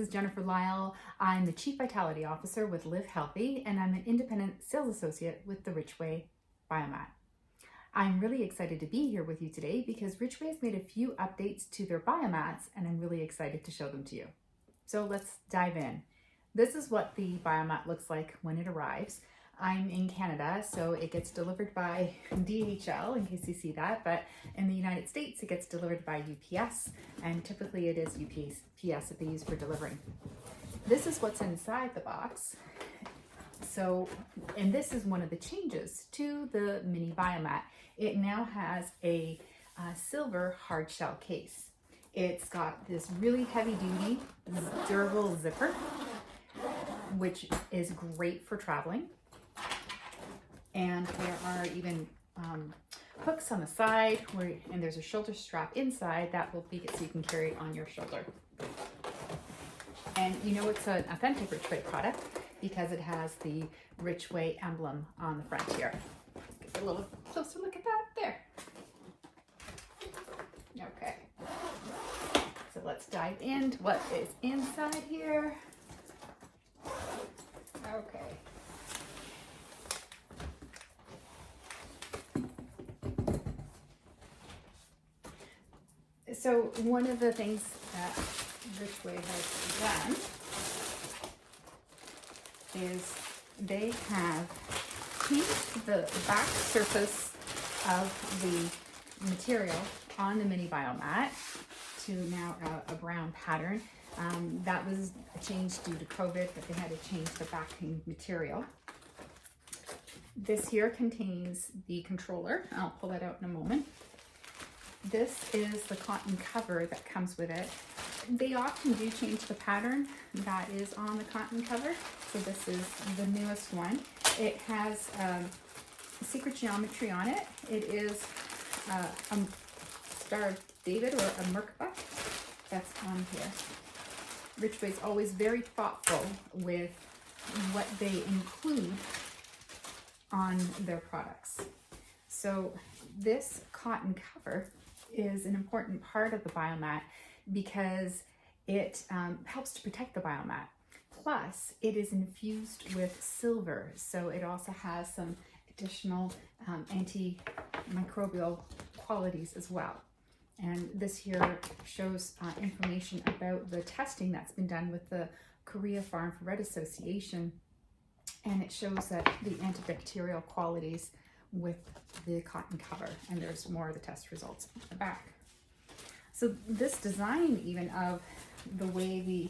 is Jennifer Lyle. I'm the Chief Vitality Officer with Live Healthy, and I'm an independent sales associate with the Richway Biomat. I'm really excited to be here with you today because Richway has made a few updates to their biomats, and I'm really excited to show them to you. So let's dive in. This is what the biomat looks like when it arrives. I'm in Canada, so it gets delivered by DHL, in case you see that, but in the United States, it gets delivered by UPS, and typically it is UPS that they use for delivering. This is what's inside the box. So, and this is one of the changes to the mini biomat. It now has a silver hard shell case. It's got this really heavy duty, durable zipper, which is great for traveling. And there are even hooks on the side, and there's a shoulder strap inside that will make it so you can carry it on your shoulder. And you know it's an authentic Richway product because it has the Richway emblem on the front here. Get a little closer look at that there. Okay, so let's dive into what is inside here. Okay. So one of the things that Richway has done is they have changed the back surface of the material on the mini biomat to now a brown pattern. That was a change due to COVID, but they had to change the backing material. This here contains the controller. I'll pull that out in a moment. This is the cotton cover that comes with it. They often do change the pattern that is on the cotton cover. So this is the newest one. It has secret geometry on it. It is a Star of David or a Merkaba that's on here. Richway's always very thoughtful with what they include on their products. So this cotton cover is an important part of the biomat because it helps to protect the biomat. Plus, it is infused with silver, so it also has some additional antimicrobial qualities as well. And this here shows information about the testing that's been done with the Korea Farm for Red Association, and it shows that the antibacterial qualities with the cotton cover, and there's more of the test results on the back. So this design even of the way the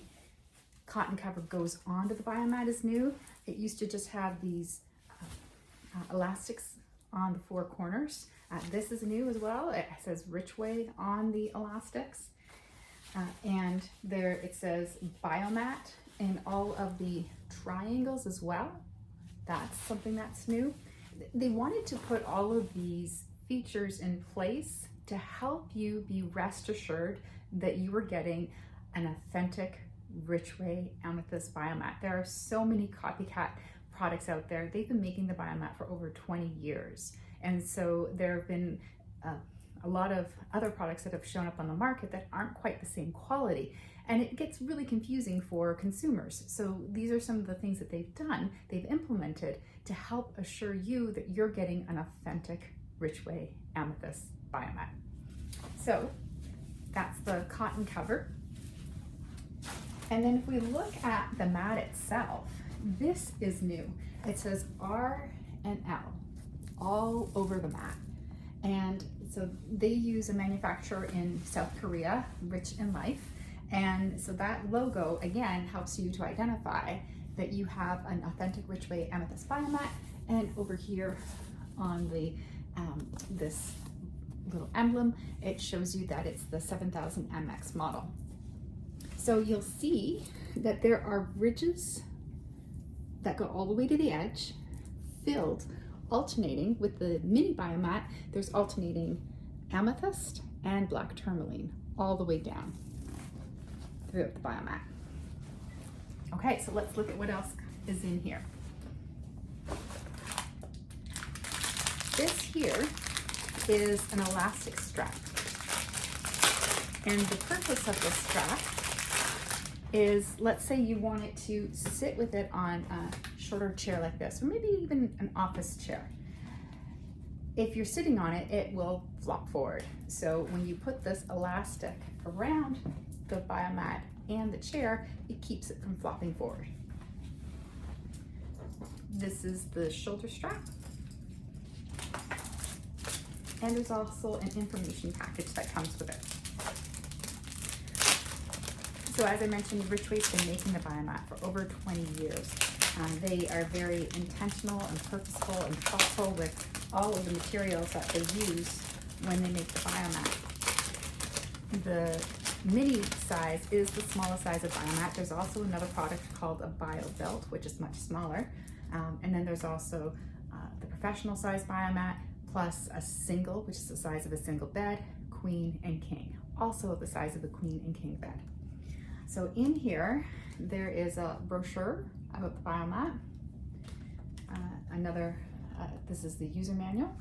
cotton cover goes onto the biomat is new. It used to just have these elastics on the four corners. This is new as well. It says Richway on the elastics, and there it says Biomat in all of the triangles as well. That's something that's new. They wanted to put all of these features in place to help you be rest assured that you were getting an authentic Richway Amethyst biomat. There are so many copycat products out there. They've been making the biomat for over 20 years. And so there have been a lot of other products that have shown up on the market that aren't quite the same quality. And it gets really confusing for consumers. So these are some of the things that they've done, they've implemented to help assure you that you're getting an authentic Richway Amethyst biomat. So that's the cotton cover. And then if we look at the mat itself, this is new. It says R and L all over the mat. And so they use a manufacturer in South Korea, Rich in Life. And so that logo, again, helps you to identify that you have an authentic Richway Amethyst biomat. And over here on the this little emblem, it shows you that it's the 7000 MX model. So you'll see that there are ridges that go all the way to the edge, filled, alternating with the mini biomat. There's alternating amethyst and black tourmaline all the way down throughout the biomat. Okay, so let's look at what else is in here. This here is an elastic strap. And the purpose of this strap is, let's say you wanted to sit with it on a shorter chair like this, or maybe even an office chair. If you're sitting on it, it will flop forward. So when you put this elastic around the Biomat and the chair, it keeps it from flopping forward. This is the shoulder strap. And there's also an information package that comes with it. So as I mentioned, Richway's been making the Biomat for over 20 years. They are very intentional and purposeful and thoughtful with all of the materials that they use when they make the Biomat. The mini size is the smallest size of Biomat. There's also another product called a Bio Belt, which is much smaller. And then there's also the professional size Biomat, plus a single, which is the size of a single bed, queen and king, also the size of a queen and king bed. So in here, there is a brochure about the Biomat. This is the user manual.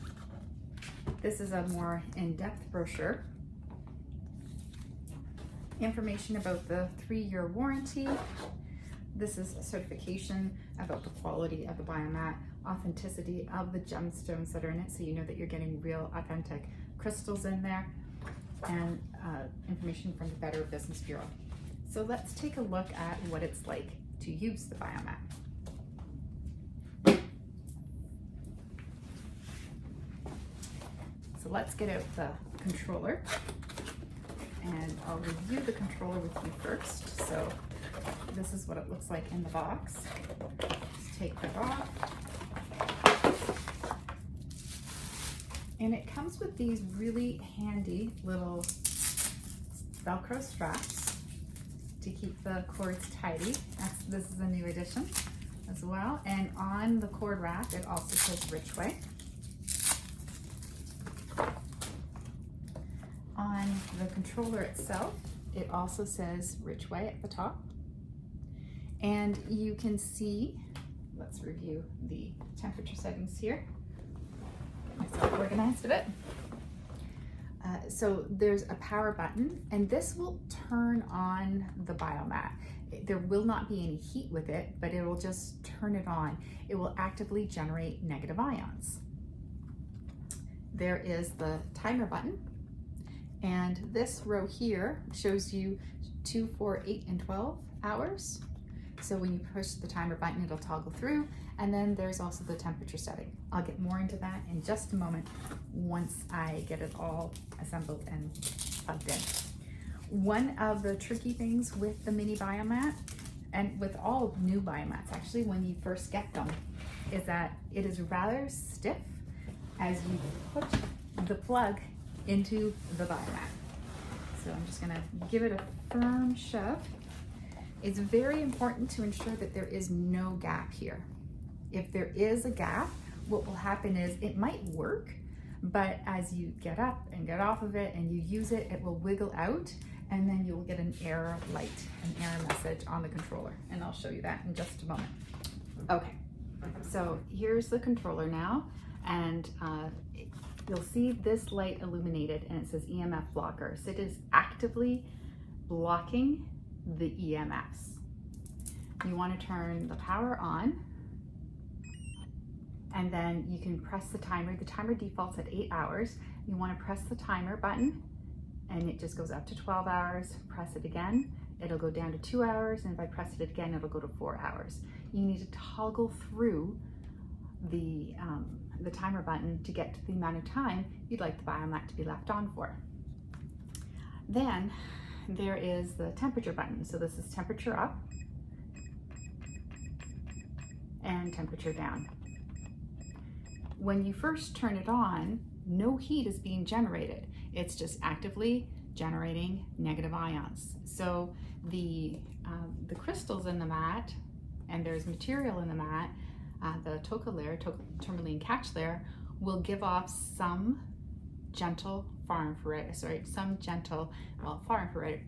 This is a more in-depth brochure. Information about the 3-year warranty. This is a certification about the quality of the Biomat, authenticity of the gemstones that are in it, so you know that you're getting real, authentic crystals in there, and information from the Better Business Bureau. So let's take a look at what it's like to use the Biomat. So let's get out the controller, and I'll review the controller with you first. So this is what it looks like in the box. Let's take that off. And it comes with these really handy little Velcro straps to keep the cords tidy. This is a new addition as well. And on the cord wrap, it also says Richway. On the controller itself, it also says Richway at the top. And you can see, let's review the temperature settings here. Myself organized a bit. So there's a power button, and this will turn on the Biomat. There will not be any heat with it, but it will just turn it on. It will actively generate negative ions. There is the timer button, and this row here shows you 2, 4, 8, and 12 hours. So when you push the timer button, it'll toggle through, and then there's also the temperature setting. I'll get more into that in just a moment once I get it all assembled and plugged in. One of the tricky things with the mini Biomat, and with all new Biomats actually, when you first get them, is that it is rather stiff as you put the plug into the Biomat. So I'm just gonna give it a firm shove. It's very important to ensure that there is no gap here. If there is a gap, what will happen is it might work, but as you get up and get off of it and you use it, it will wiggle out, and then you'll get an error light, an error message on the controller. And I'll show you that in just a moment. Okay, so here's the controller now, and you'll see this light illuminated, and it says EMF blocker. So it is actively blocking the EMFs. You want to turn the power on, and then you can press the timer. The timer defaults at 8 hours. You want to press the timer button, and it just goes up to 12 hours. Press it again, it'll go down to 2 hours, and if I press it again, it'll go to 4 hours. You need to toggle through the timer button to get to the amount of time you'd like the Biomat to be left on for. Then there is the temperature button. So this is temperature up and temperature down. When you first turn it on, no heat is being generated. It's just actively generating negative ions. So the crystals in the mat, and there's material in the mat, the toka layer, tourmaline catch layer, will give off some gentle far infrared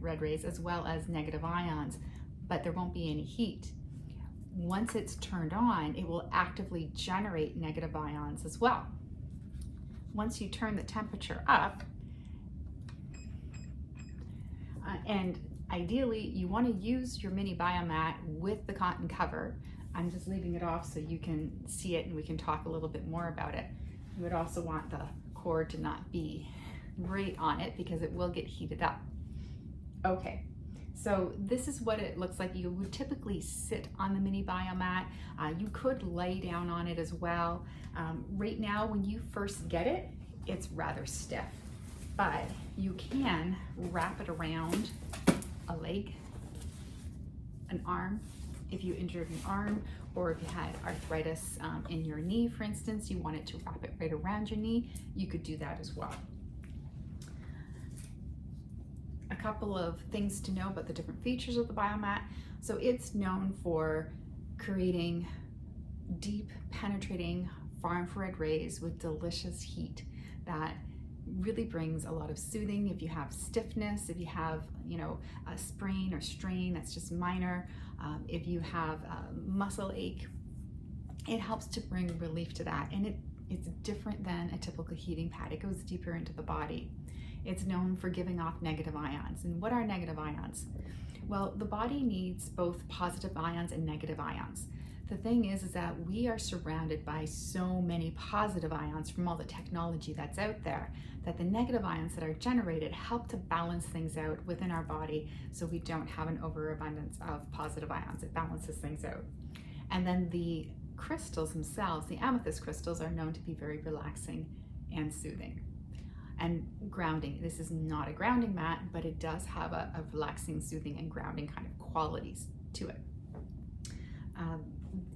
red rays, as well as negative ions, but there won't be any heat. Once it's turned on, it will actively generate negative ions as well. Once you turn the temperature up, and ideally you want to use your mini Biomat with the cotton cover. I'm just leaving it off so you can see it and we can talk a little bit more about it. You would also want the cord to not be right on it because it will get heated up. Okay, so this is what it looks like. You would typically sit on the mini Biomat. You could lay down on it as well. Right now, when you first get it, it's rather stiff, but you can wrap it around a leg, an arm, if you injured an arm, or if you had arthritis in your knee, for instance, you wanted to wrap it right around your knee, you could do that as well. A couple of things to know about the different features of the Biomat. So it's known for creating deep, penetrating far infrared rays with delicious heat that really brings a lot of soothing. If you have stiffness, if you have, a sprain or strain that's just minor, if you have muscle ache, it helps to bring relief to that. And it's different than a typical heating pad. It goes deeper into the body. It's known for giving off negative ions. And what are negative ions? Well, the body needs both positive ions and negative ions. The thing is that we are surrounded by so many positive ions from all the technology that's out there that the negative ions that are generated help to balance things out within our body so we don't have an overabundance of positive ions. It balances things out. And then the crystals themselves, the amethyst crystals, are known to be very relaxing and soothing. And grounding. This is not a grounding mat, but it does have a relaxing, soothing, and grounding kind of qualities to it.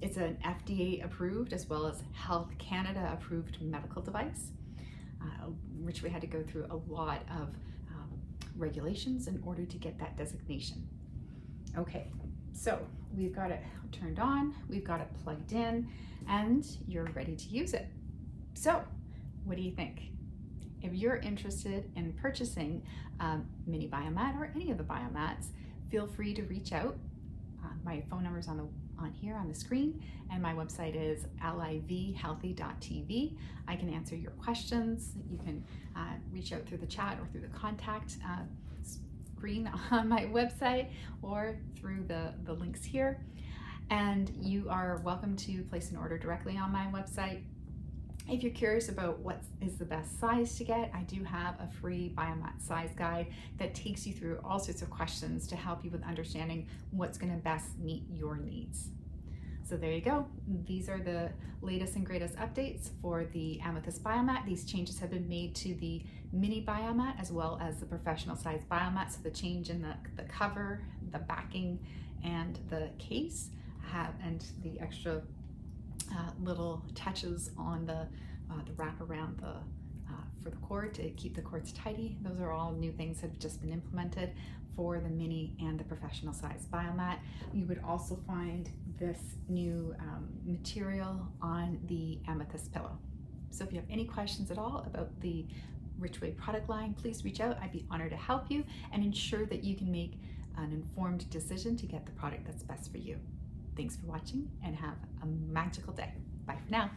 It's an FDA approved as well as Health Canada approved medical device. Richway had to go through a lot of regulations in order to get that designation. Okay, so we've got it turned on, we've got it plugged in, and you're ready to use it. So, what do you think? If you're interested in purchasing mini Biomat or any of the Biomats, feel free to reach out. My phone number is on here on the screen, and my website is livhealthy.tv. I can answer your questions. You can reach out through the chat or through the contact screen on my website or through the links here. And you are welcome to place an order directly on my website. If you're curious about what is the best size to get, I do have a free Biomat size guide that takes you through all sorts of questions to help you with understanding what's going to best meet your needs. So there you go. These are the latest and greatest updates for the Amethyst Biomat. These changes have been made to the mini Biomat as well as the professional size Biomat. So the change in the cover, the backing, and the case and the extra little touches on the wrap around for the cord to keep the cords tidy. Those are all new things that have just been implemented for the mini and the professional size Biomat. You would also find this new material on the Amethyst pillow. So if you have any questions at all about the Richway product line, please reach out. I'd be honored to help you and ensure that you can make an informed decision to get the product that's best for you. Thanks for watching and have a magical day. Bye for now.